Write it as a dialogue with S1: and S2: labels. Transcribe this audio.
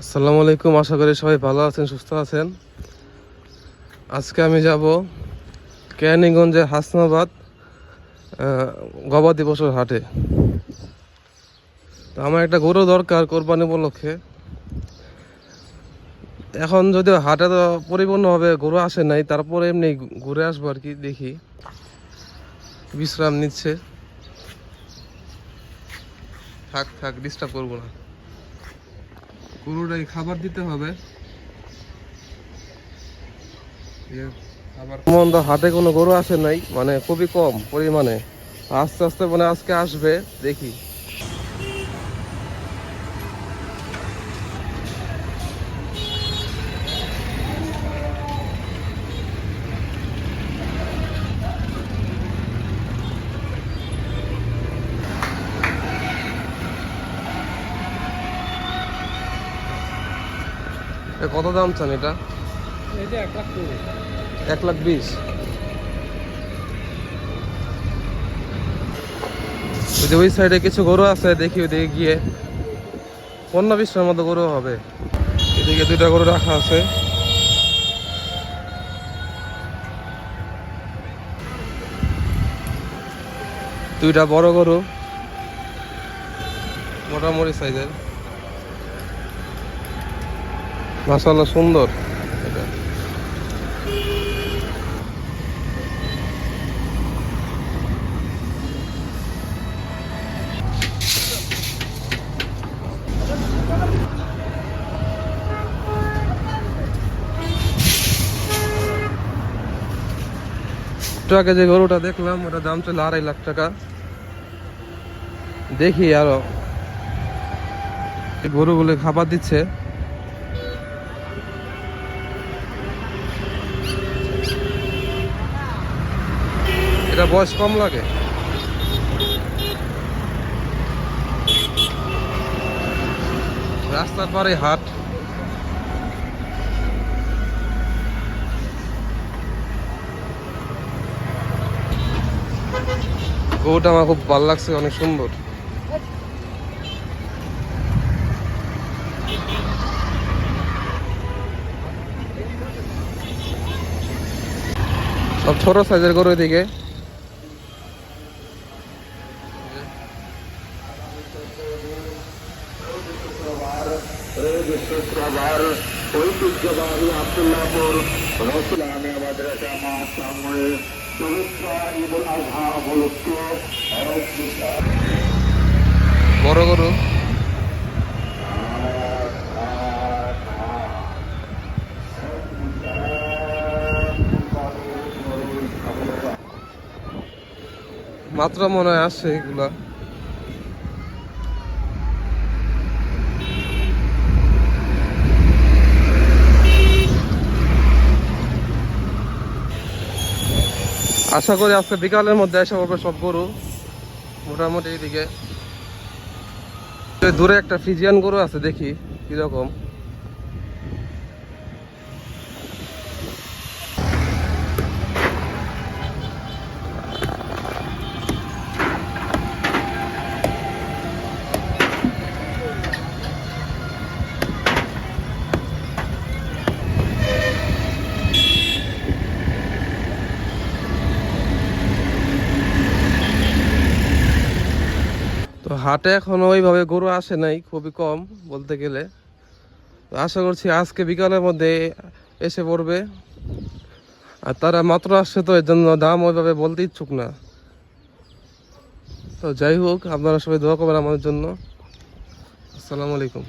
S1: আসসালামু আলাইকুম, আশা করি সবাই ভালো আছেন, সুস্থ আছেন। আজকে আমি যাব কেরানীগঞ্জের হাসনাবাদ গবাদি পশুর হাটে। তো আমার একটা গরু দরকার কোরবানি উপলক্ষে। এখন যদিও হাটে তো পরিপূর্ণভাবে গরু আসে নাই, তারপরে এমনি ঘুরে আসবো আর কি। দেখি, বিশ্রাম নিচ্ছে। থাক থাক, ডিস্টার্ব করবো না। গরুটাকে খাবার দিতে হবে। হাটে কোনো গরু আসে নাই, মানে খুবই কম পরিমাণে। আস্তে আস্তে মানে আজকে আসবে, দেখি। কত দাম চান এটা? 1,20,000। ওই সাইডে কিছু গরু আছে, দেখি ওইদিকে গিয়ে 15-20টার মতো গরু হবে। এদিকে 2টা গরু রাখা আছে। দুইটা বড় গরু, মোটামুটি সাইজের, মাশাআল্লাহ সুন্দর। এটা একটু আগে যে গরুটা দেখলাম, ওটা দাম ছিল 2.5 লাখ টাকা। দেখি আরো গরুগুলো খাবার দিচ্ছে। এটা বয়স কম লাগে। রাস্তার পারে হাট। গরুটা আমার খুব ভালো লাগছে, অনেক সুন্দর। সব ছোট সাইজের গরু এদিকে।
S2: ঐতিহ্যবাহী আব্দুল্লাহপুর রসুলামিয়া মাদ্রাসা মহাসংঘে পবিত্র ঈদুল আজহা উপলক্ষে
S1: বড় গরু। মাত্র মনে হয় আসছে এগুলা। আশা করি আজকে বিকালের মধ্যে এসে পড়বে সব গরু মোটামুটি। এদিকে দূরে একটা ফ্রিজিয়ান গরু আছে, দেখি কিরকম। তো হাটে এখনো ওইভাবে গরু আসে নাই, খুবই কম বলতে গেলে। তো আশা করছি আজকে বিকালের মধ্যে এসে পড়বে। আর তারা মাত্র আসছে, তো এর জন্য দাম ওইভাবে বলতে ইচ্ছুক না। তো যাই হোক, আপনারা সবাই দোয়া করবেন আমাদের জন্য। আসসালামু আলাইকুম।